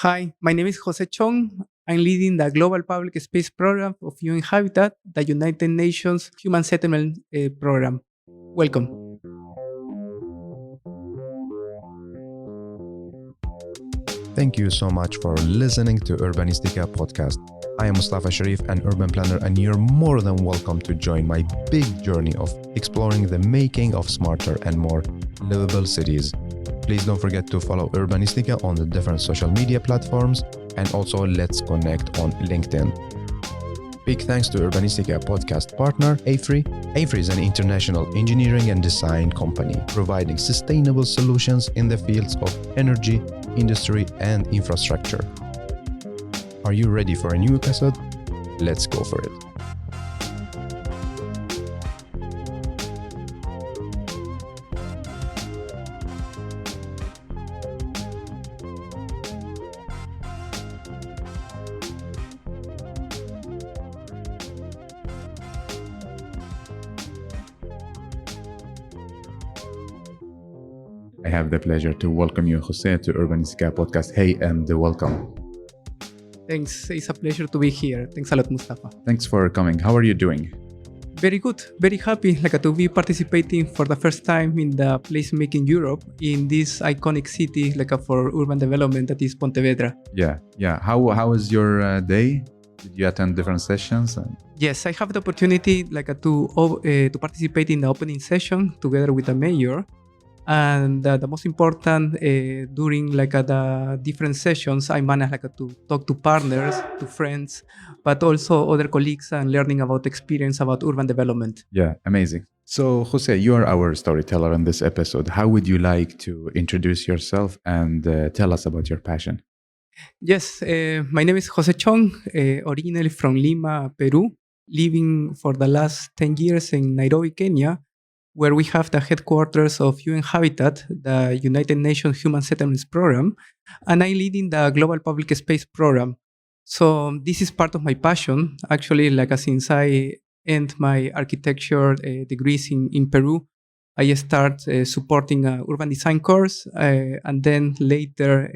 Hi, my name is José Chong. I'm leading the Global Public Space Program of UN Habitat, the United Nations Human Settlement Program. Welcome. Thank you so much for listening to Urbanistica podcast. I am Mustafa Sharif, an urban planner, and you're more than welcome to join my big journey of exploring the making of smarter and more livable cities. Please don't forget to follow Urbanistica on the different social media platforms, and also let's connect on LinkedIn. Big thanks to Urbanistica podcast partner AFRI. AFRI is an international engineering and design company providing sustainable solutions in the fields of energy, industry, and infrastructure. Are you ready for a new episode? Let's go for it. I have the pleasure to welcome you, Jose, to Urbanistica podcast. Hey, and welcome. Thanks. It's a pleasure to be here. Thanks a lot, Mustafa. Thanks for coming. How are you doing? Very good. Very happy to be participating for the first time in the placemaking Europe in this iconic city for urban development that is Pontevedra. Yeah. How was your day? Did you attend different sessions? Yes, I have the opportunity to participate in the opening session together with the mayor. And the most important during the different sessions, I managed to talk to partners, to friends, but also other colleagues and learning about experience about urban development. Yeah, amazing. So, Jose, you are our storyteller in this episode. How would you like to introduce yourself and tell us about your passion? Yes, my name is José Chong, originally from Lima, Peru, living for the last 10 years in Nairobi, Kenya, where we have the headquarters of UN Habitat, the United Nations Human Settlements Program, and I'm leading the Global Public Space Program. So this is part of my passion. Actually, since I end my architecture degrees in Peru, I start supporting an urban design course, and then later,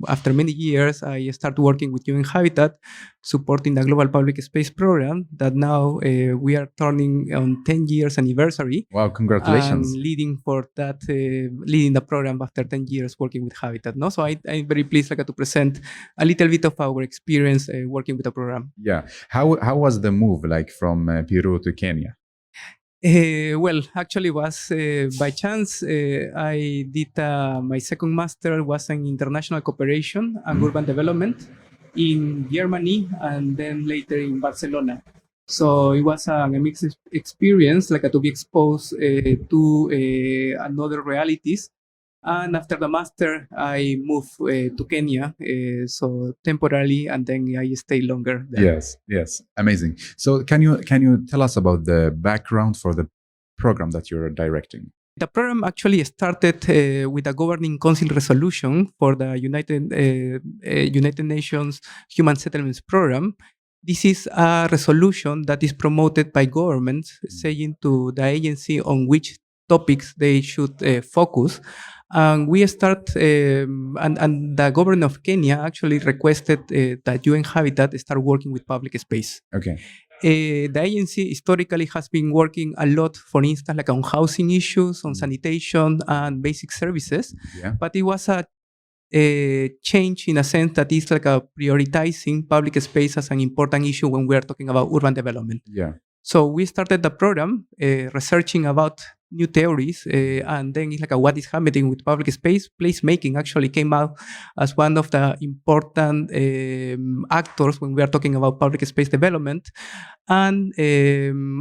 after many years, I start working with UN Habitat, supporting the Global Public Space Program that now we are turning on 10 years anniversary. Wow, congratulations. And leading the program after 10 years working with Habitat. No? So I'm very pleased to present a little bit of our experience working with the program. Yeah. How was the move from Peru to Kenya? Well, actually was by chance. I did my second master was in international cooperation and urban development in Germany and then later in Barcelona. So it was a mixed experience, to be exposed to another realities. And after the master, I moved to Kenya, so temporarily, and then I stay longer there. Yes, amazing. So can you tell us about the background for the program that you're directing? The program actually started with a governing council resolution for the United Nations Human Settlements Program. This is a resolution that is promoted by governments, saying to the agency on which topics they should focus. And we start, and the government of Kenya actually requested that UN Habitat start working with public space. Okay. The agency historically has been working a lot, for instance, on housing issues, on sanitation and basic services. Yeah. But it was a change in a sense that is prioritizing public space as an important issue when we are talking about urban development. Yeah. So we started the program researching about new theories, and then it's what is happening with public space. Placemaking actually came out as one of the important actors when we are talking about public space development. And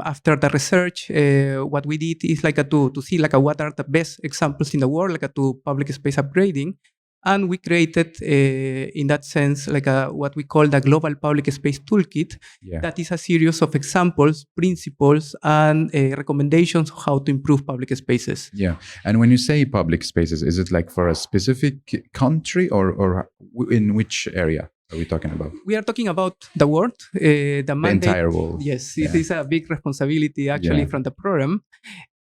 after the research, what we did is to see what are the best examples in the world to public space upgrading. And we created, in that sense, what we call the Global Public Space Toolkit. Yeah. That is a series of examples, principles, and recommendations on how to improve public spaces. Yeah. And when you say public spaces, is it for a specific country or in which area are we talking about? We are talking about the world, the mandate, entire world. Yes, Yeah. it is a big responsibility actually from the program.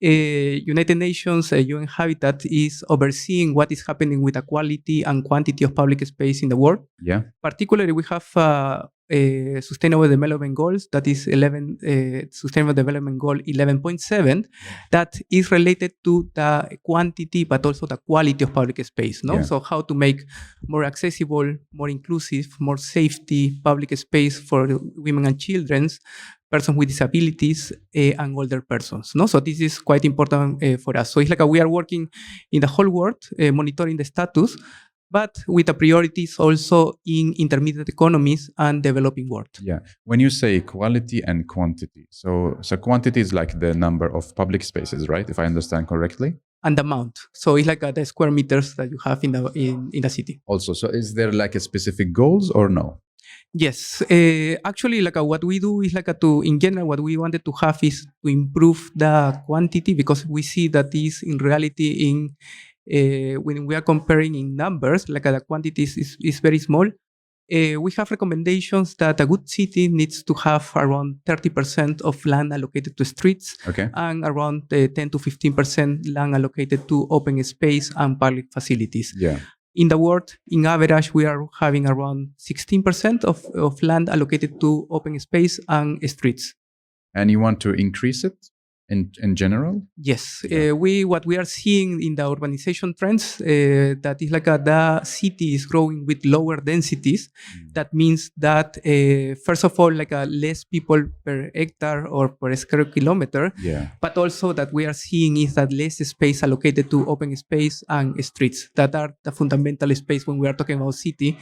United Nations UN Habitat is overseeing what is happening with the quality and quantity of public space in the world. Yeah. Particularly, we have Sustainable Development Goals, that is Sustainable Development Goal 11.7, that is related to the quantity, but also the quality of public space. No, Yeah. so how to make more accessible, more inclusive, more safety public space for women and children, persons with disabilities, and older persons. No, so this is quite important for us. So it's like we are working in the whole world, monitoring the status, but with the priorities also in intermediate economies and developing world. Yeah. When you say quality and quantity, so quantity is like the number of public spaces, right? If I understand correctly. And the amount. So it's like the square meters that you have in the city. Also, so is there like a specific goals or no? Yes, actually, like what we do is like in general, what we wanted to have is to improve the quantity, because we see that this in reality when we are comparing in numbers, like the quantity is very small. We have recommendations that a good city needs to have around 30% of land allocated to streets, Okay. and around 10 to 15% land allocated to open space and public facilities. Yeah. In the world, in average, we are having around 16% of land allocated to open space and streets. And you want to increase it in general? Yes, Yeah. what we are seeing in the urbanization trends, that is like the city is growing with lower densities. That means that first of all, like less people per hectare or per square kilometer. Yeah. But also that we are seeing is that less space allocated to open space and streets, that are the fundamental space when we are talking about city.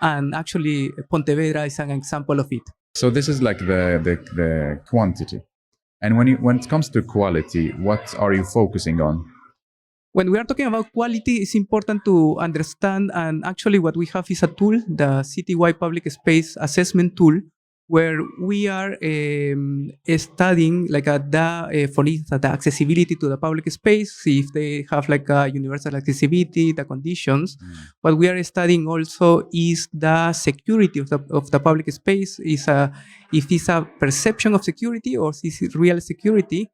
And actually, Pontevedra is an example of it. So this is like the quantity. And when it comes to quality, what are you focusing on? When we are talking about quality, it's important to understand, and actually what we have is a tool, the Citywide Public Space Assessment Tool, where we are studying like for instance, the accessibility to the public space, if they have like a universal accessibility, the conditions. What we are studying also is the security of the public space, if it's a perception of security or is it real security.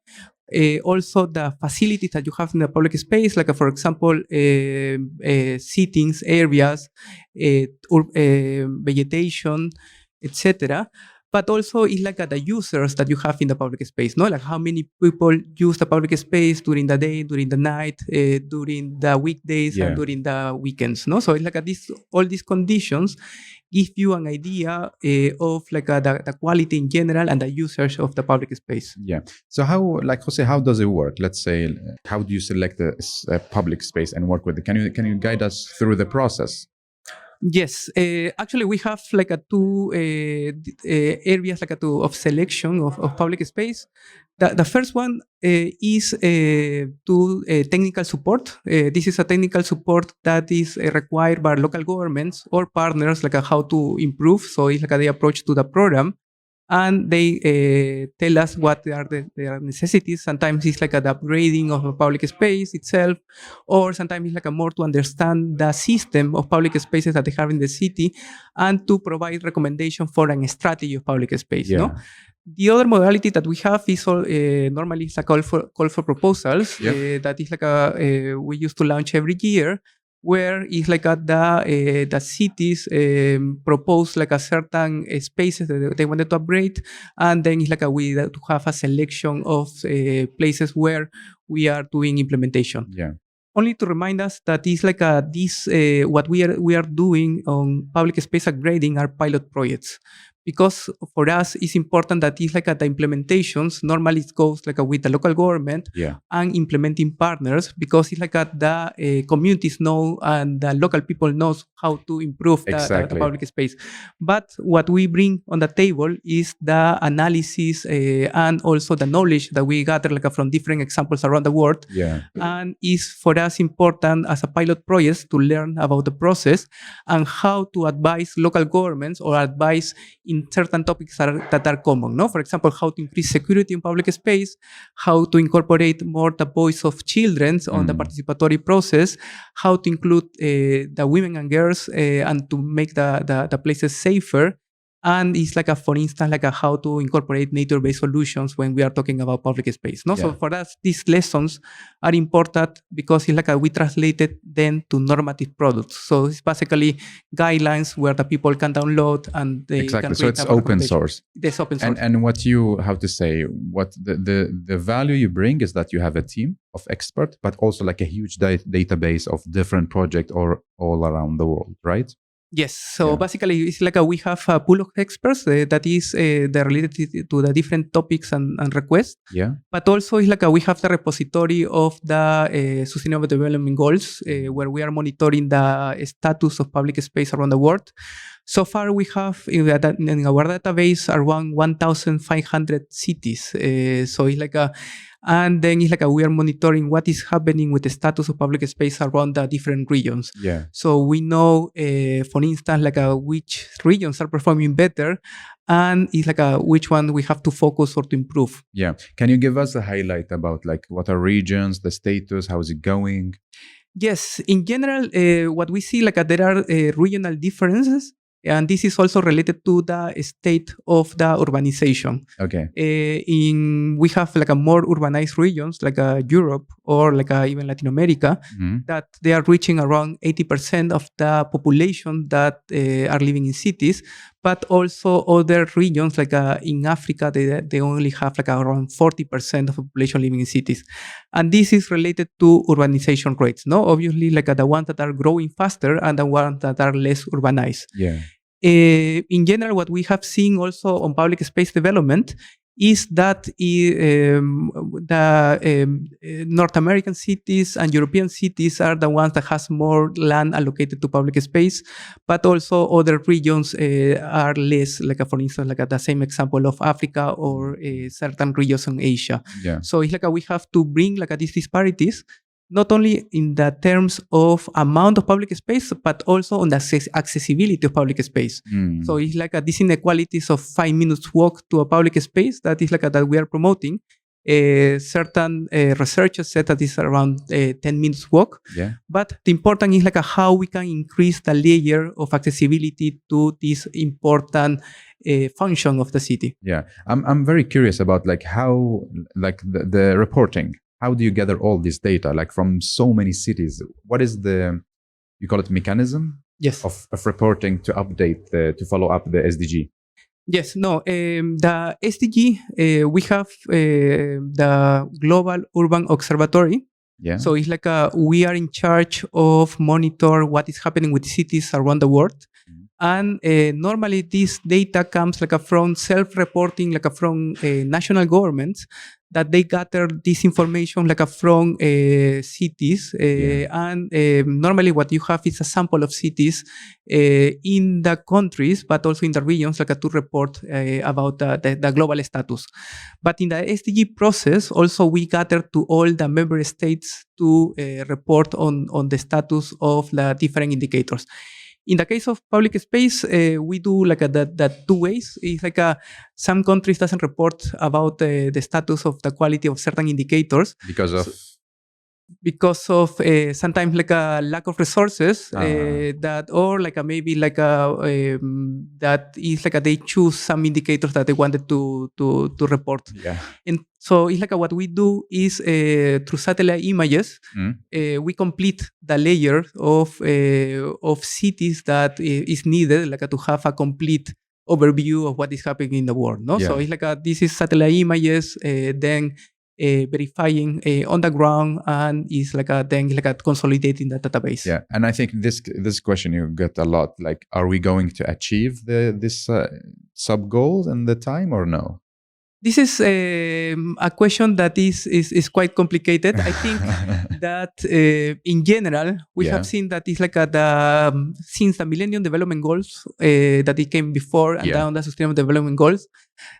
Also the facilities that you have in the public space, like for example, seatings, areas, vegetation, etc. But also it's like the users that you have in the public space, no? Like how many people use the public space during the day, during the night, during the weekdays, Yeah. and during the weekends, no? So it's like all these conditions give you an idea of like the quality in general and the usage of the public space. Yeah. So Jose, how does it work? Let's say, how do you select a public space and work with it? Can you guide us through the process? Yes, actually, we have like two areas of selection of public space. The first one is to technical support. This is a technical support that is required by local governments or partners, like how to improve. So it's like the approach to the program. And they tell us what are their necessities. Sometimes it's like the upgrading of a public space itself, or sometimes it's like more to understand the system of public spaces that they have in the city, and to provide recommendation for a strategy of public space. Yeah. No? The other modality that we have is normally it's a call for proposals. Yeah. That is like we used to launch every year, where it's like the cities propose like a certain spaces that they wanted to upgrade, and then it's like we to have a selection of places where we are doing implementation. Yeah. Only to remind us that it's like what we are doing on public space upgrading are pilot projects. Because for us, it's important that it's like the implementations, normally it goes like with the local government. Yeah. And implementing partners, because it's like the communities know and the local people knows how to improve the public space. But what we bring on the table is the analysis and also the knowledge that we gather like from different examples around the world. Yeah. And is for us important as a pilot project to learn about the process and how to advise local governments or advise in certain topics that are common. No? For example, how to increase security in public space, how to incorporate more the voice of children on the participatory process, how to include the women and girls and to make the places safer, And it's like for instance, how to incorporate nature-based solutions when we are talking about public space. No, Yeah. so for us, these lessons are important because it's we translated them to normative products. So it's basically guidelines where the people can download and they Exactly. can So it's open source. It's open source. And what you have to say, what the value you bring is that you have a team of experts, but also like a huge database of different projects all around the world, right? Yes. So basically, it's we have a pool of experts that is they're related to the different topics and requests. Yeah. But also, it's we have the repository of the Sustainable Development Goals, where we are monitoring the status of public space around the world. So far, we have in our database around 1,500 cities. So it's and then it's we are monitoring what is happening with the status of public space around the different regions. Yeah. So we know, for instance, which regions are performing better, and it's which one we have to focus or to improve. Yeah. Can you give us a highlight about what are regions, the status, how is it going? Yes. In general, what we see there are regional differences. And this is also related to the state of the urbanization. Okay. We have a more urbanized regions like Europe or even Latin America that they are reaching around 80% of the population that are living in cities, but also other regions like in Africa they only have around 40% of the population living in cities, and this is related to urbanization rates. No, obviously the ones that are growing faster and the ones that are less urbanized. Yeah. In general, what we have seen also on public space development is that North American cities and European cities are the ones that has more land allocated to public space, but also other regions are less, for instance, the same example of Africa or certain regions in Asia. Yeah. So it's we have to bring these disparities, not only in the terms of amount of public space, but also on the accessibility of public space. So it's these inequalities of 5 minutes walk to a public space that is that we are promoting. Certain researchers said that it's around 10 minutes walk. Yeah. But the important is how we can increase the layer of accessibility to this important function of the city. Yeah, I'm very curious about how the reporting. How do you gather all this data from so many cities? What is you call it mechanism? Yes. Of reporting to update to follow up the SDG? Yes, no. The SDG, we have the Global Urban Observatory. Yeah. So it's we are in charge of monitor what is happening with cities around the world. And normally this data comes from self-reporting, from national governments, that they gather this information from cities. And normally what you have is a sample of cities in the countries, but also in the regions, to report about the global status. But in the SDG process, also we gather to all the member states to report on the status of the different indicators. In the case of public space, we do the two ways. It's some countries doesn't report about the status of the quality of certain indicators because of sometimes a lack of resources that, or maybe that is they choose some indicators that they wanted to report. Yeah. And so it's what we do is through satellite images, we complete the layer of cities that is needed to have a complete overview of what is happening in the world. No, Yeah. so it's this is satellite images, then verifying on the ground, and is then consolidating the database. Yeah, and I think this question you get a lot. Are we going to achieve this sub goal in the time or no? This is a question that is quite complicated. I think that in general, we have seen that it's since the Millennium Development Goals that it came before and down the Sustainable Development Goals,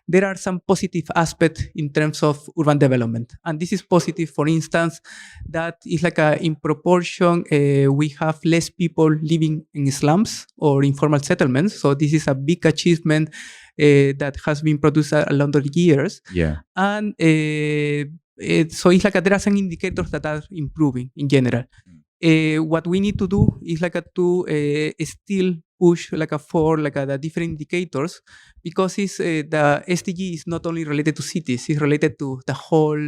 there are some positive aspects in terms of urban development. And this is positive, for instance, that it's in proportion, we have less people living in slums or informal settlements. So this is a big achievement that has been produced along the years. Yeah. And so it's there are some indicators that are improving in general. What we need to do is to still push for the different indicators, because it's the SDG is not only related to cities, it's related to the whole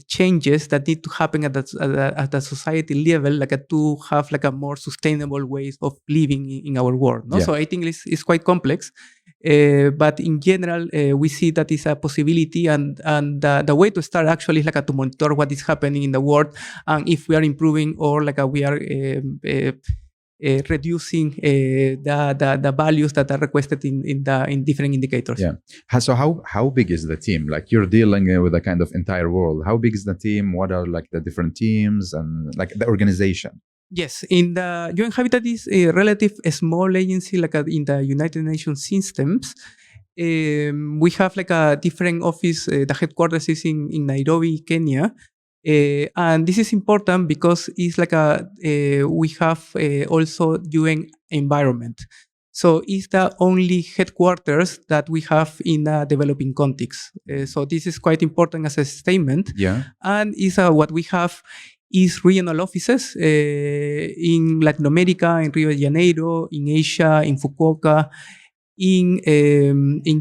changes that need to happen at the society level, to have a more sustainable ways of living in our world. No? Yeah. So I think it's quite complex, but in general, we see that it's a possibility, and the way to start actually is to monitor what is happening in the world, and if we are improving or we are reducing the values that are requested in different indicators. Yeah. So how big is the team? Like, you're dealing with a kind of entire world. How big is the team? What are the different teams and the organization? Yes, in the UN Habitat is a relative small agency, in the United Nations systems. We have a different office. The headquarters is in Nairobi, Kenya. And this is important because it's we have also UN environment. So it's the only headquarters that we have in a developing context. So this is quite important as a statement. Yeah. And is what we have is regional offices in Latin America, in Rio de Janeiro, in Asia, in Fukuoka, in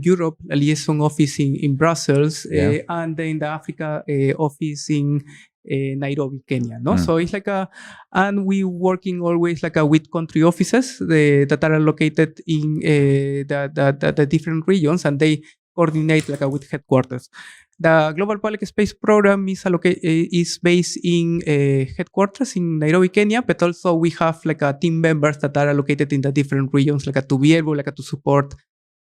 Europe, a liaison office in Brussels, and in the Africa office in Nairobi, Kenya. No, so it's and we working always with country offices that are located in the different regions, and they coordinate with headquarters. The Global Public Space Program is based in headquarters in Nairobi, Kenya, but also we have team members that are located in the different regions, to be able to support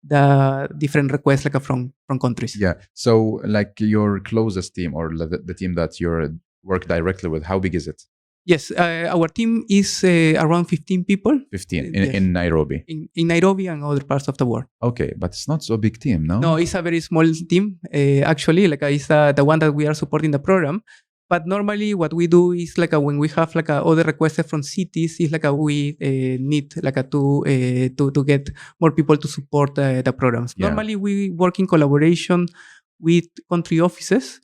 the different requests from countries. Yeah. So your closest team, or the team that you work directly with, how big is it? Yes, our team is around 15 people. 15 in Nairobi. In Nairobi and other parts of the world. Okay, but it's not so big team, no? No, it's a very small team. Actually, it's the one that we are supporting the program. But normally, what we do is when we have other requests from cities, is we need to get more people to support the programs. Yeah. Normally, we work in collaboration with country offices,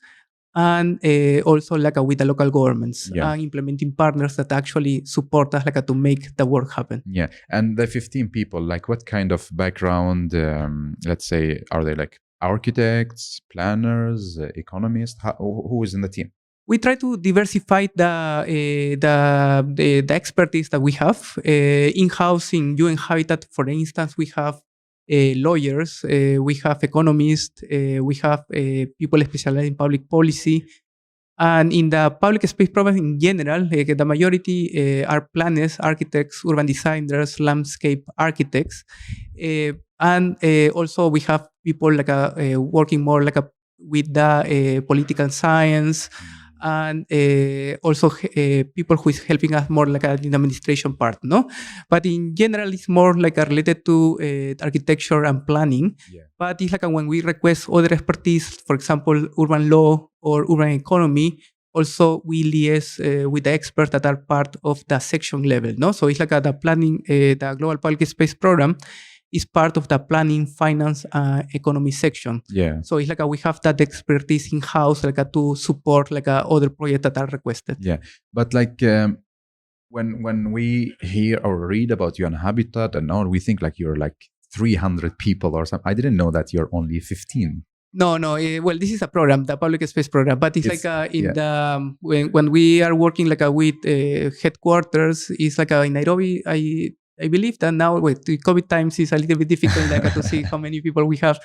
and also with the local governments and implementing partners that actually support us to make the work happen. Yeah. And the 15 people, what kind of background, let's say, are they architects, planners, economists? Who is in the team? We try to diversify the expertise that we have. In-house in UN Habitat, for instance, we have lawyers, we have economists, we have people specialized in public policy. And in the public space program in general, the majority are planners, architects, urban designers, landscape architects. And also we have people working more with the political science, and also people who is helping us more in the administration part, no? But in general, it's more related to architecture and planning. Yeah. But it's when we request other expertise, for example, urban law or urban economy, also we liaise with the experts that are part of the section level, no? So it's the planning, the Global Public Space Program is part of the planning, finance, economy section. Yeah. So it's we have that expertise in-house to support other projects that are requested. Yeah. But when we hear or read about UN Habitat and all, we think you're 300 people or something. I didn't know that you're only 15. No. Well, this is a program, the public space program, but it's the when we are working with headquarters, it's in Nairobi. I believe that now with the COVID times is a little bit difficult to see how many people we have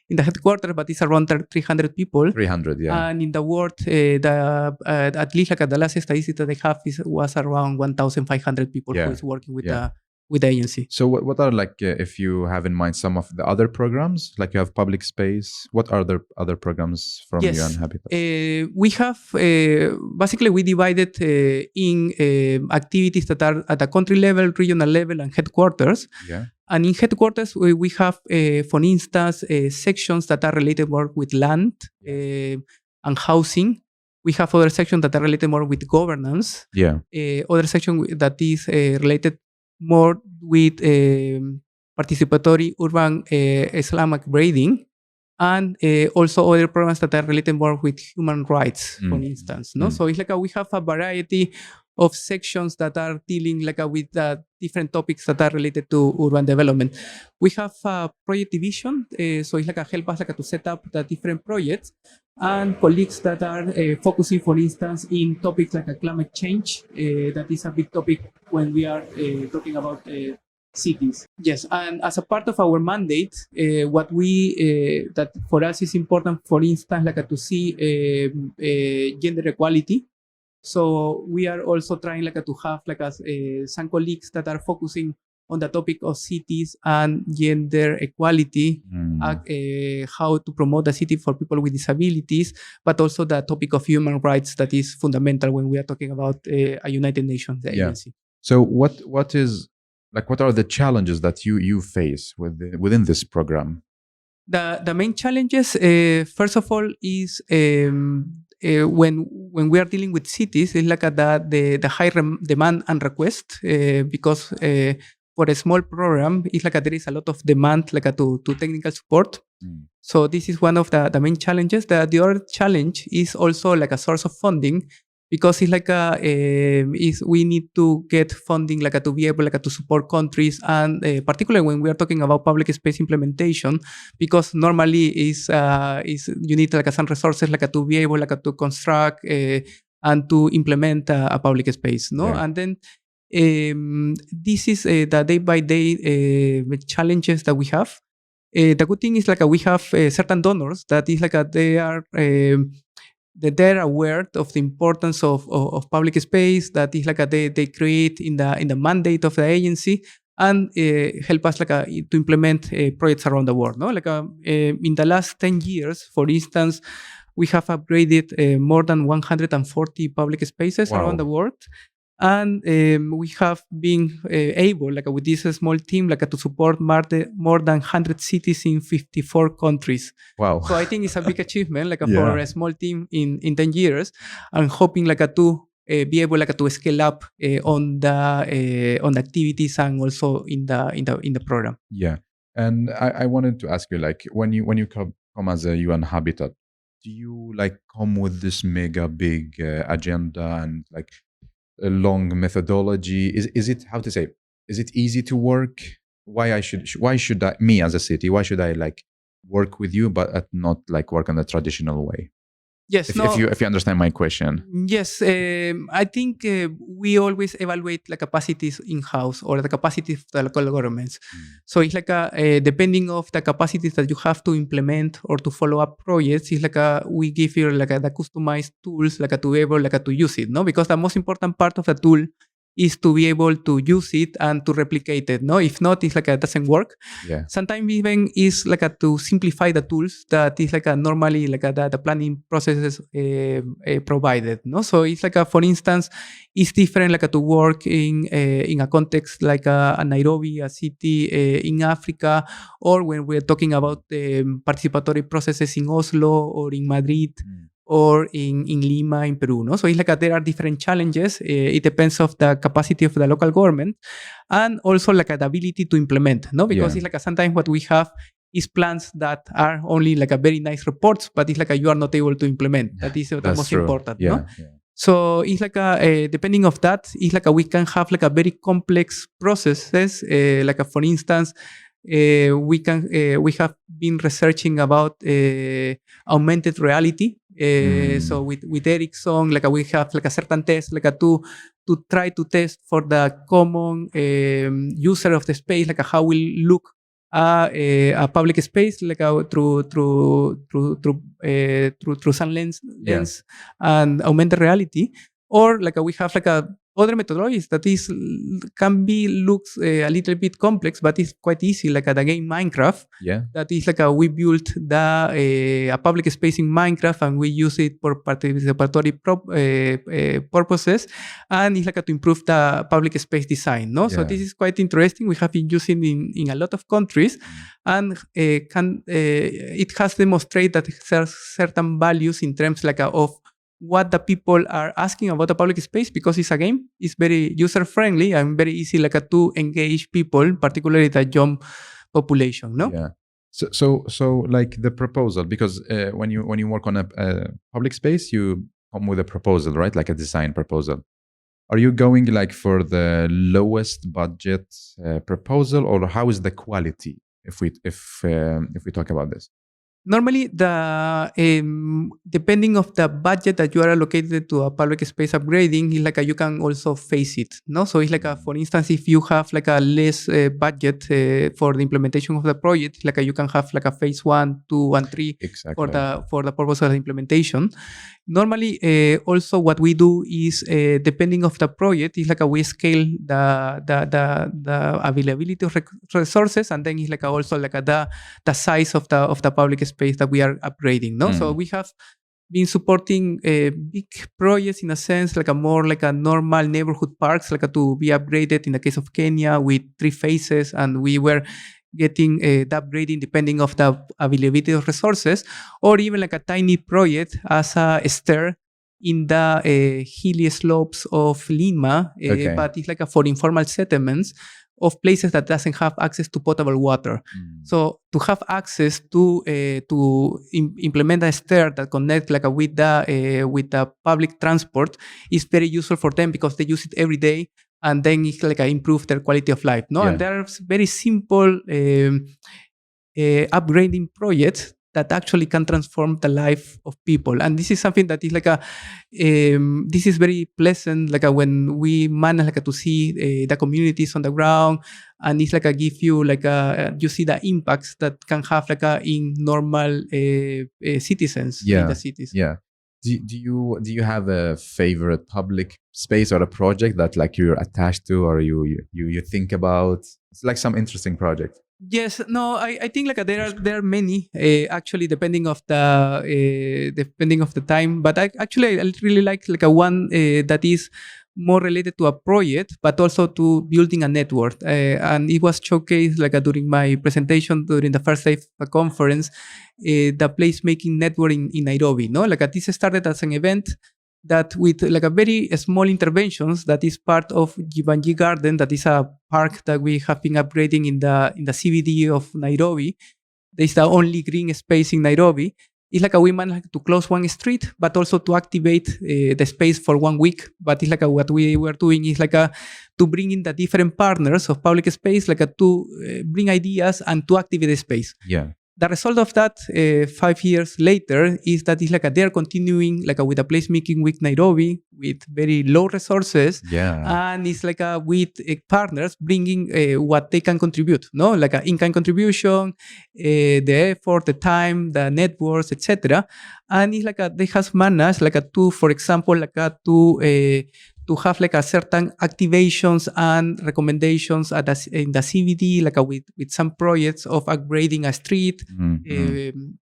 in the headquarters, but it's around 300 people. 300, yeah. And in the world, at least the last statistic that I have was around 1,500 people who is working with the agency. So what are if you have in mind some of the other programs, you have public space, what are the other programs from UN Habitat? We have, basically we divided in activities that are at the country level, regional level, and headquarters. Yeah. And in headquarters, we have, for instance, sections that are related more with land and housing. We have other sections that are related more with governance. Yeah. Other section that is related more with participatory urban slum upgrading, and also other programs that are related more with human rights, for instance. No, so it's we have a variety of sections that are dealing with different topics that are related to urban development. We have a project division, so it's help us to set up the different projects, and colleagues that are focusing, for instance, in topics like climate change. That is a big topic when we are talking about cities. Yes, and as a part of our mandate, what we that for us is important, for instance, to see gender equality. So we are also trying to have some colleagues that are focusing on the topic of cities and gender equality, how to promote the city for people with disabilities, but also the topic of human rights that is fundamental when we are talking about a United Nations agency. So what are the challenges that you face within this program? The main challenges, first of all, is when we are dealing with cities, it's the high demand and request, because for a small program, it's there is a lot of demand to technical support. So this is one of the main challenges. The other challenge is also a source of funding, because it's we need to get funding to be able to support countries, and particularly when we are talking about public space implementation, because normally is you need some resources to be able to construct and to implement a public space, no? Yeah. And then this is the day by day challenges that we have. The good thing is we have certain donors that is they are that they're aware of the importance of public space, that is they create in the mandate of the agency, and help us to implement projects around the world. No, in the last 10 years, for instance, we have upgraded more than 140 public spaces around the world. And we have been able, with this small team, to support more than 100 cities in 54 countries. Wow! So I think it's a big achievement, for a small team in 10 years, and hoping to be able to scale up on the activities and also in the program. Yeah, and I wanted to ask you, when you come as a UN Habitat, do you come with this mega big agenda and a long methodology? Is it, how to say, is it easy to work? Why should I, me as a city, why should I work with you but not work in the traditional way? Yes, if you understand my question. Yes, I think we always evaluate the capacities in-house or the capacities of the local governments. So it's depending of the capacities that you have to implement or to follow up projects, it's we give you the customized tools to be able to use it, no? Because the most important part of the tool is to be able to use it and to replicate it. No, if not, it's it doesn't work. Yeah. Sometimes even is to simplify the tools that is normally the planning processes provided. No, so it's for instance, it's different to work in a context a Nairobi, a city in Africa, or when we're talking about participatory processes in Oslo or in Madrid. Or in Lima, in Peru, no? So it's there are different challenges. It depends of the capacity of the local government, and also the ability to implement, no? Because it's sometimes what we have is plans that are only a very nice reports, but it's you are not able to implement. That is the most important, no? Yeah. So it's depending of that, it's we can have a very complex processes. For instance, we have been researching about augmented reality. So with Ericsson, we have a certain test, to try to test for the common user of the space, how will look a public space, through some lens and augmented reality, or we have other methodologies that can be looks a little bit complex, but it's quite easy, the game Minecraft. Yeah. That is we built a public space in Minecraft, and we use it for participatory purposes, and it's to improve the public space design. No, so this is quite interesting. We have been using in a lot of countries, and it has demonstrated that there's certain values in terms of what the people are asking about the public space, because it's a game. It's very user friendly and very easy to engage people, particularly the young population. No. Yeah. So the proposal, because when you work on a public space, you come with a proposal, right? Like a design proposal. are you going like for the lowest budget proposal, or how is the quality if we talk about this? Normally, depending of the budget that you are allocated to a public space upgrading, is like you can also phase it. No, so it's like for instance, if you have like a less budget for the implementation of the project, like you can have like a phase 1, 2, and 3 Exactly. for the purpose of the implementation. Normally, also what we do is depending of the project, is like we scale the availability of resources, and then it's like also like the size of the public space that we are upgrading. No, so we have been supporting big projects in a sense, like more like a normal neighborhood parks, like to be upgraded in the case of Kenya with 3 phases, and we were getting the upgrading depending of the availability of resources, or even like a tiny project as a stair in the hilly slopes of Lima, Okay. but it's like for informal settlements of places that doesn't have access to potable water. So to have access to implement a stair that connects like with the public transport is very useful for them because they use it every day, and then it's like improve their quality of life. No, Yeah. and there are very simple upgrading projects that actually can transform the life of people. And this is something that is like this is very pleasant, like when we manage like to see the communities on the ground, and it's like give you like you see the impacts that can have like in normal citizens in the cities. Yeah. Do you have a favorite public space or a project that like you're attached to, or you think about? It's like some interesting project. Yes, no, I think like there are many actually depending of the time, but I really like a one that is more related to a project, but also to building a network. And it was showcased like during my presentation during the first day of the conference, the placemaking network in Nairobi. No, like this started as an event that with like a very small interventions that is part of Jibanji Garden, that is a park that we have been upgrading in the CBD of Nairobi. It's the only green space in Nairobi. It's like we managed to close one street, but also to activate the space for 1 week. But it's like what we were doing is like to bring in the different partners of public space, like to bring ideas and to activate the space. Yeah. The result of that 5 years later is that it's like they're continuing like with a placemaking week Nairobi with very low resources. Yeah. And it's like with partners bringing what they can contribute, no, like in-kind contribution, the effort, the time, the networks, etc. And it's like they have managed like to, for example, like to have like a certain activations and recommendations in the CBD, like with some projects of upgrading a street,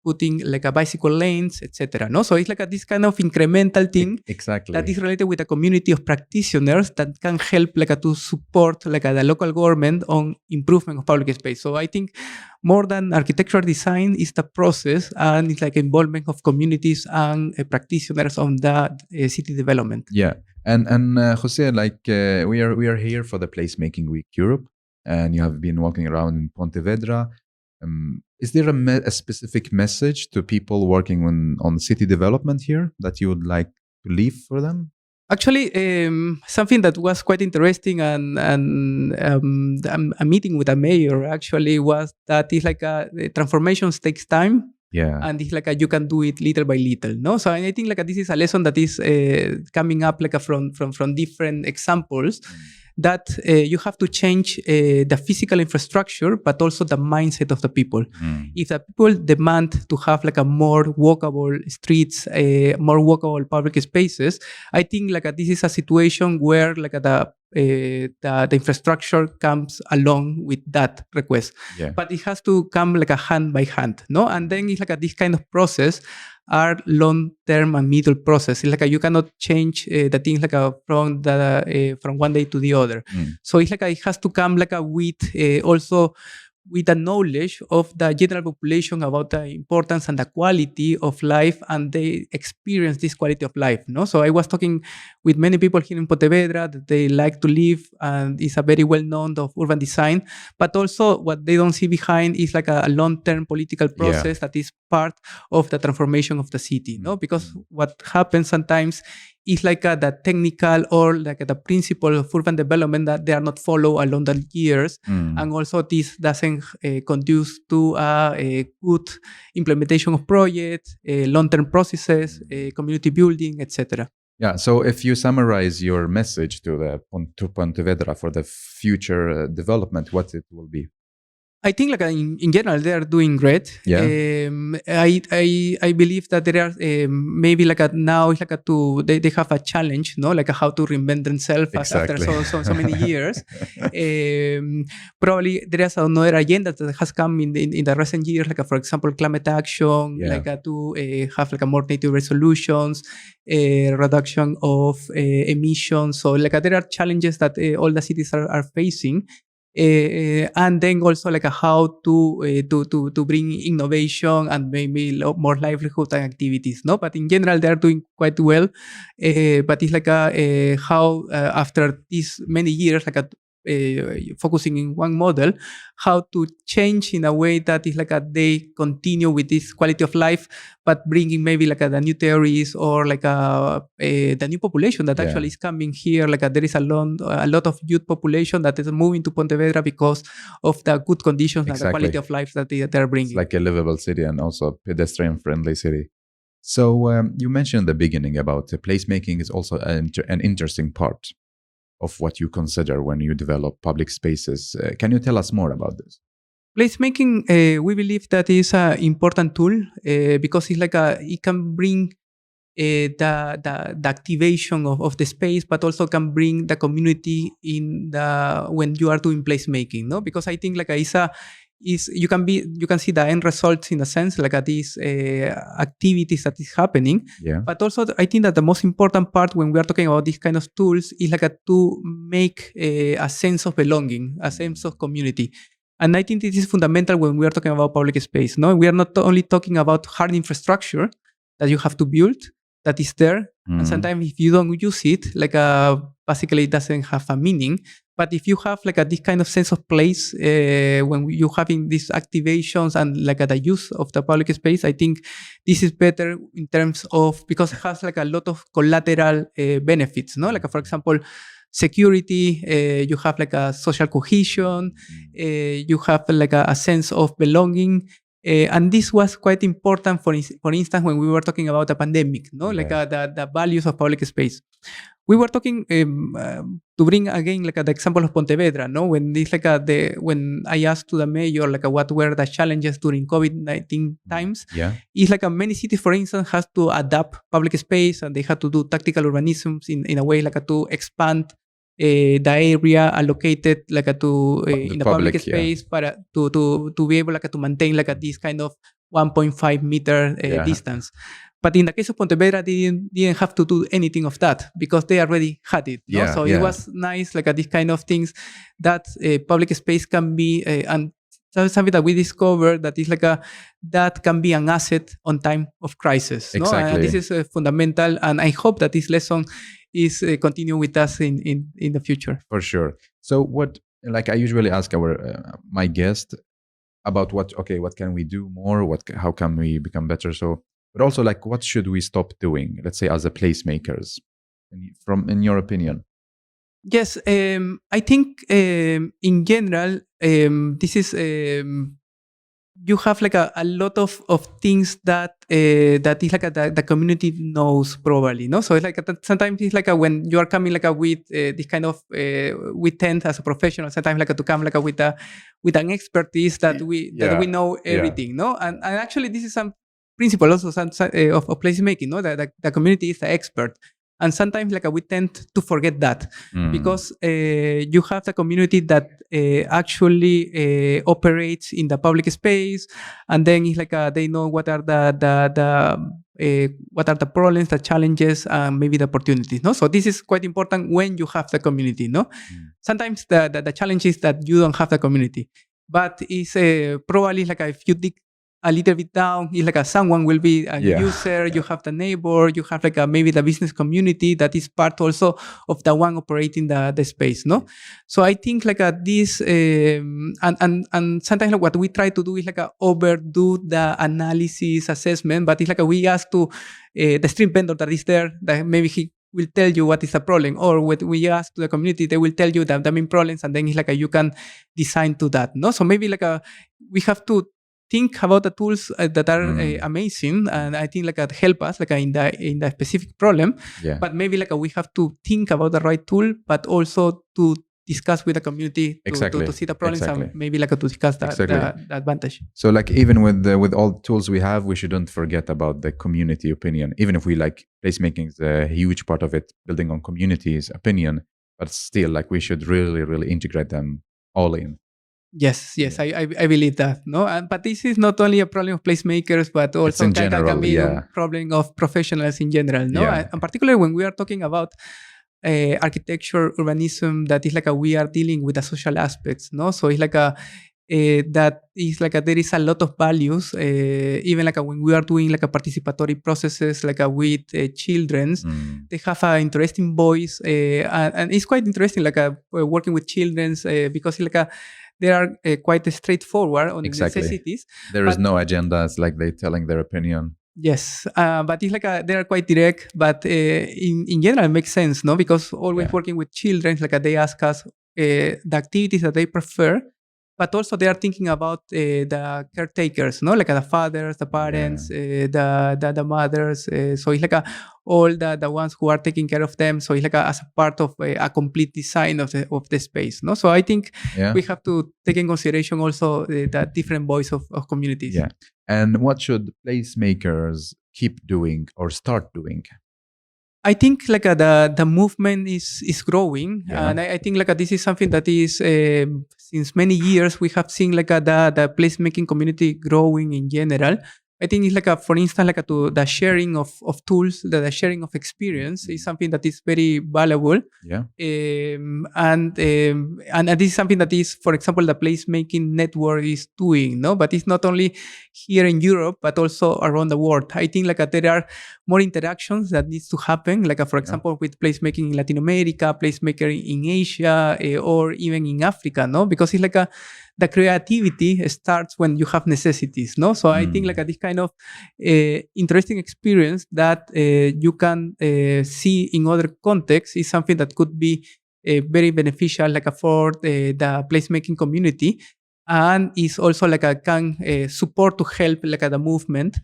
putting like a bicycle lanes, etc. No, so it's like this kind of incremental thing exactly that is related with a community of practitioners that can help like to support like the local government on improvement of public space. So I think more than architectural design is the process, and it's like involvement of communities and practitioners on that city development. Yeah. And Jose, like we are here for the Placemaking Week Europe, and you have been walking around in Pontevedra. Is there a specific message to people working on city development here that you would like to leave for them? Actually, something that was quite interesting and a meeting with a mayor actually was that it's like transformations takes time. Yeah. And it's like you can do it little by little, no? So I think like this is a lesson that is coming up like from different examples, that you have to change the physical infrastructure, but also the mindset of the people. If the people demand to have like a more walkable streets, more walkable public spaces, I think like this is a situation where like the infrastructure comes along with that request. Yeah. But it has to come like a hand by hand, no? And then it's like this kind of process are long-term and middle process. It's like you cannot change the things like from one day to the other. So it's like it has to come like with also with the knowledge of the general population about the importance and the quality of life, and they experience this quality of life. No, so I was talking with many people here in Pontevedra that they like to live, and it's a very well known of urban design. But also, what they don't see behind is like a long-term political process that is part of the transformation of the city, no? Because what happens sometimes is like the technical or like the principle of urban development that they are not followed along the years. And also this doesn't conduce to a good implementation of projects, long-term processes, community building, etc. Yeah. So if you summarize your message to Pontevedra for the future development, what it will be? I think like in general they are doing great. Yeah. I believe that there are maybe like now it's like they have a challenge, no, like how to reinvent themselves after so many years. Probably there is another agenda that has come in the recent years, like for example climate action, like to have like a more native resolutions, reduction of emissions. So like there are challenges that all the cities are facing. And then also like how to bring innovation and maybe more livelihood and activities, no? But in general, they are doing quite well. But it's like how after these many years, like focusing in one model, how to change in a way that is like they continue with this quality of life, but bringing maybe like the new theories or like the new population that actually is coming here. Like there is a lot of youth population that is moving to Pontevedra because of the good conditions and the quality of life that they are bringing. It's like a livable city and also a pedestrian-friendly city. So you mentioned in the beginning about placemaking is also an interesting part of what you consider when you develop public spaces. Can you tell us more about this? Placemaking, we believe that is an important tool because it's like it can bring the activation of the space, but also can bring the community in when you are doing placemaking, no? Because I think like you can see the end results in a sense, like these activities that is happening. But also I think that the most important part when we are talking about these kind of tools is like to make a sense of belonging, a sense of community. And I think this is fundamental when we are talking about public space. No, we are not only talking about hard infrastructure that you have to build, that is there, and sometimes if you don't use it, like basically it doesn't have a meaning. But if you have like this kind of sense of place when you're having these activations and like the use of the public space, I think this is better in terms of because it has like a lot of collateral benefits. No, like for example, security. You have like a social cohesion. You have like a sense of belonging. And this was quite important, for instance, when we were talking about the pandemic, no, like the values of public space. We were talking to bring again like the example of Pontevedra, no, when this like when I asked to the mayor like what were the challenges during COVID-19 times. It's like many cities, for instance, has to adapt public space and they had to do tactical urbanisms in a way like to expand the area allocated like in the public space to be able like to maintain like this kind of 1.5 meter distance. But in the case of Pontevedra, they didn't have to do anything of that because they already had it. No? So it was nice, like these kind of things that public space can be, and that's something that we discovered that is like that can be an asset on time of crisis. Exactly. No? And this is fundamental, and I hope that this lesson is continue with us in the future. For sure. So what, like I usually ask my guest about what can we do more? How can we become better? So, but also like, what should we stop doing? Let's say as a placemakers, in your opinion. Yes, I think in general, this is you have like a lot of things that that is like the community knows probably, no? So it's like sometimes it's like when you are coming like with this kind of we tend as a professional sometimes like to come like with an expertise that we know everything, no? And actually this is some principle also of placemaking, no? That the community is the expert. And sometimes like we tend to forget that because you have the community that actually operates in the public space, and then it's like they know what are the problems, the challenges, maybe the opportunities. No, so this is quite important when you have the community. No, sometimes the challenge is that you don't have the community, but it's probably like if you dig a little bit down, it's like someone will be a Yeah. user, you have the neighbor, you have like maybe the business community that is part also of the one operating the space, no? So I think like this, and sometimes like what we try to do is like overdo the analysis assessment, but it's like we ask to the stream vendor that is there, that maybe he will tell you what is the problem, or when we ask to the community, they will tell you the main problems, and then it's like you can design to that, no? So maybe like we have to think about the tools that are amazing, and I think like help us like in the specific problem. Yeah. But maybe like we have to think about the right tool, but also to discuss with the community to see the problems and maybe like to discuss the advantage. So like even with all the tools we have, we shouldn't forget about the community opinion. Even if we like placemaking is a huge part of it, building on community's opinion, but still like we should really integrate them all in. Yes, I believe that. No, but this is not only a problem of placemakers, but also can be a problem of professionals in general. No, and particularly when we are talking about architecture, urbanism, that is like we are dealing with the social aspects. No, so it's like that is like there is a lot of values. Even like when we are doing like participatory processes, like with children, they have an interesting voice, and it's quite interesting. Like working with children because it's like they are quite straightforward on the necessities. There is no agenda. It's like they're telling their opinion. Yes, but it's like they are quite direct, but in general it makes sense, no? Because always working with children, like they ask us the activities that they prefer, but also they are thinking about the caretakers, no? Like the fathers, the parents, the mothers. So it's like all the ones who are taking care of them. So it's like as a part of a complete design of the space, no? So I think we have to take in consideration also the different voice of communities. Yeah. And what should placemakers keep doing or start doing? I think like the movement is growing, and I think like this is something that is since many years we have seen like the placemaking community growing in general. I think it's like for instance like the sharing of tools, the sharing of experience is something that is very valuable. Yeah. And this is something that is, for example, the placemaking network is doing, no? But it's not only here in Europe, but also around the world. I think like there are more interactions that needs to happen, like for example with placemaking in Latin America, placemaker in Asia, or even in Africa, no? Because it's like the creativity starts when you have necessities, no? So I think like this kind of interesting experience that you can see in other contexts is something that could be very beneficial, like for the placemaking community, and is also like can support to help like the movement.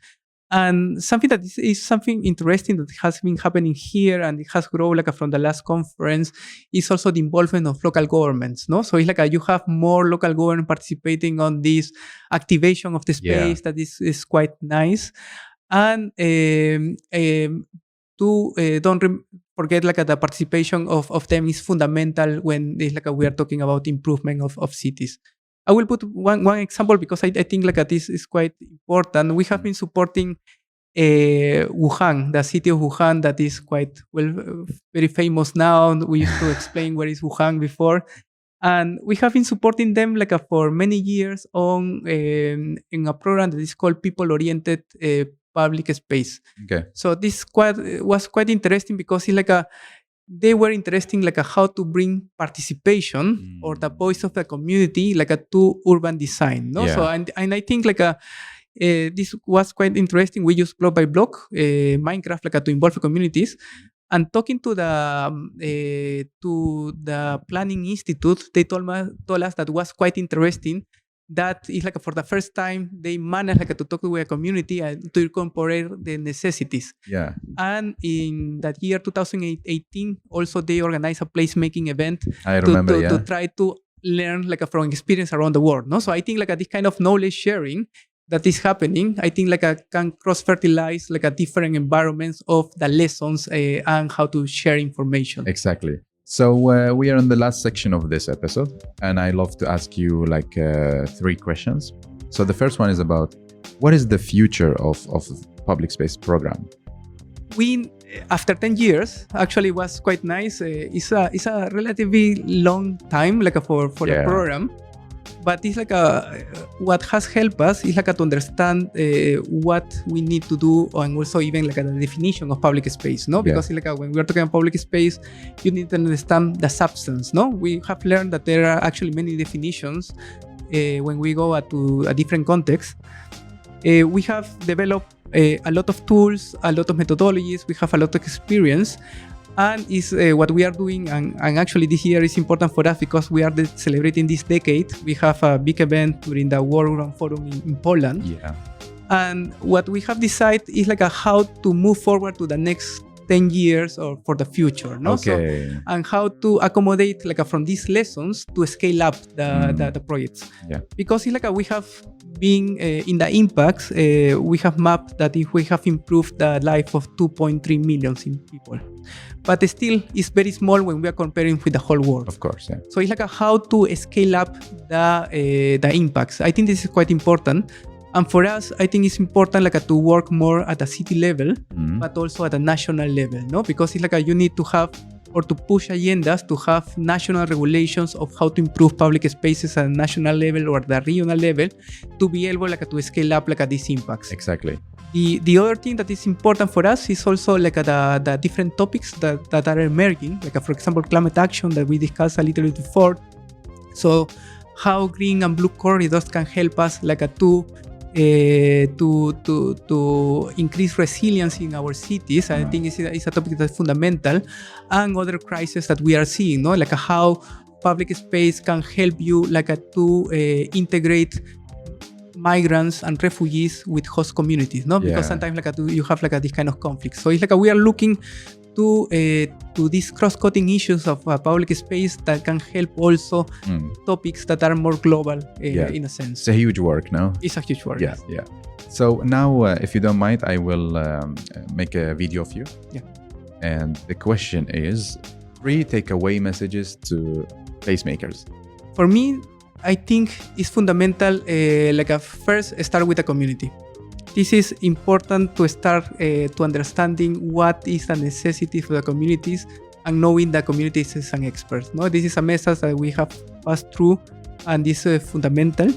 And something that is something interesting that has been happening here and it has grown like from the last conference is also the involvement of local governments, no? So it's like you have more local government participating on this activation of the space that is quite nice. And don't forget like the participation of them is fundamental when it's like we are talking about improvement of cities. I will put one example because I think like this is quite important. We have been supporting Wuhan, the city of Wuhan that is quite very famous now. We used to explain where is Wuhan before. And we have been supporting them like for many years on in a program that is called People-Oriented Public Space. Okay. So this was quite interesting because it's like they were interested like how to bring participation or the voice of the community like to urban design, no? So and I think like this was quite interesting. We used block by block Minecraft like to involve communities. And talking to the Planning Institute, they told us that was quite interesting. That is like for the first time they managed like to talk to a community and to incorporate the necessities. Yeah. And in that year 2018, also they organized a placemaking event to try to learn like from experience around the world. No, so I think like this kind of knowledge sharing that is happening, I think like can cross-fertilize like different environments of the lessons and how to share information. Exactly. So we are in the last section of this episode, and I love to ask you like 3 questions. So the first one is about what is the future of public space program? We, after 10 years, actually was quite nice. It's a relatively long time like for the program. but it's like what has helped us is like to understand what we need to do, and also even like the definition of public space, no? Because it's like when we are talking about public space, you need to understand the substance, no? We have learned that there are actually many definitions when we go to a different context. We have developed a lot of tools, a lot of methodologies, we have a lot of experience, and is what we are doing, and actually this year is important for us because we are celebrating this decade. We have a big event during the World Urban Forum in Poland. Yeah. And what we have decided is like how to move forward to the next 10 years or for the future, no? Okay. So, and how to accommodate like from these lessons to scale up the projects. Yeah. Because it's like we have been in the impacts, we have mapped that if we have improved the life of 2.3 million people, but still it's very small when we are comparing with the whole world. Of course, yeah. So it's like how to scale up the impacts. I think this is quite important. And for us, I think it's important like to work more at the city level, but also at the national level, no? Because it's like you need to have or to push agendas to have national regulations of how to improve public spaces at a national level or the regional level to be able like to scale up like these impacts. Exactly. The other thing that is important for us is also like the different topics that are emerging, like for example climate action that we discussed a little bit before. So how green and blue corridors can help us like to increase resilience in our cities. I think it's a topic that's fundamental, and other crises that we are seeing, no? Like how public space can help you like to integrate migrants and refugees with host communities, no? Because sometimes like you have like this kind of conflict. So it's like we are looking to these cross-cutting issues of public space that can help also topics that are more global in a sense. It's a huge work, no? It's a huge work. Yeah, yeah. So now, if you don't mind, I will make a video of you. Yeah. And the question is 3 takeaway messages to placemakers. For me, I think it's fundamental, first start with the community. This is important to start to understanding what is the necessity for the communities and knowing the communities as an expert. No, this is a message that we have passed through, and this is fundamental.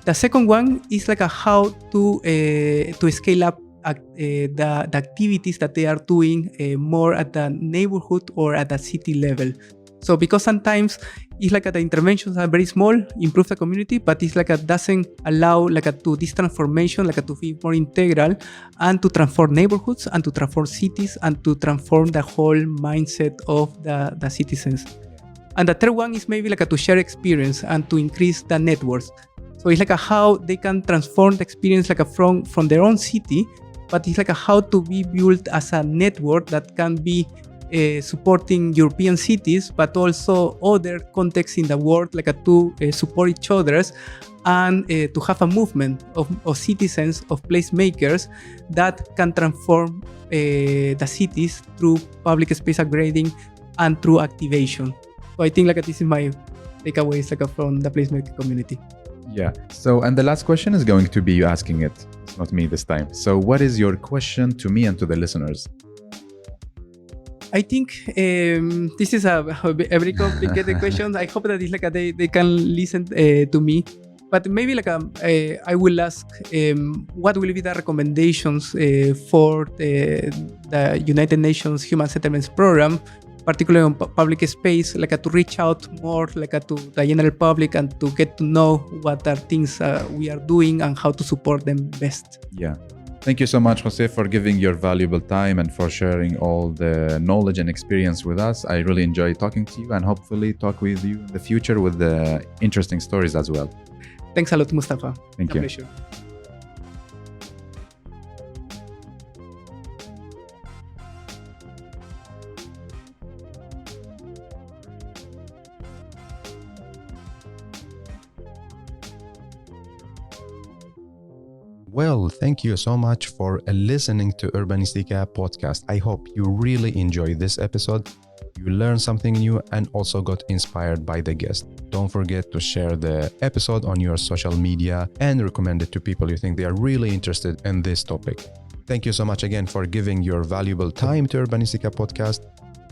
The second one is like how to scale up the activities that they are doing more at the neighborhood or at the city level. So because sometimes it's like the interventions are very small, improve the community, but it's like doesn't allow like to this transformation like to be more integral and to transform neighborhoods and to transform cities and to transform the whole mindset of the citizens. And the third one is maybe like to share experience and to increase the networks. So it's like how they can transform the experience like from their own city, but it's like how to be built as a network that can be supporting European cities, but also other contexts in the world, like to support each other and to have a movement of citizens, of placemakers that can transform the cities through public space upgrading and through activation. So I think like this is my takeaways like from the placemaker community. Yeah. So, and the last question is going to be you asking it. It's not me this time. So what is your question to me and to the listeners? I think this is a very complicated question. I hope that it's like they can listen to me. But maybe like I will ask what will be the recommendations for the United Nations Human Settlements Program, particularly on public space, like to reach out more like to the general public and to get to know what are things we are doing and how to support them best. Yeah. Thank you so much, Jose, for giving your valuable time and for sharing all the knowledge and experience with us. I really enjoyed talking to you and hopefully talk with you in the future with the interesting stories as well. Thanks a lot, Mustafa. Thank you. Pleasure. Well, thank you so much for listening to Urbanistica podcast. I hope you really enjoyed this episode. You learned something new and also got inspired by the guest. Don't forget to share the episode on your social media and recommend it to people you think they are really interested in this topic. Thank you so much again for giving your valuable time to Urbanistica podcast.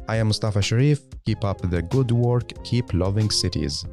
I am Mustafa Sharif. Keep up the good work. Keep loving cities.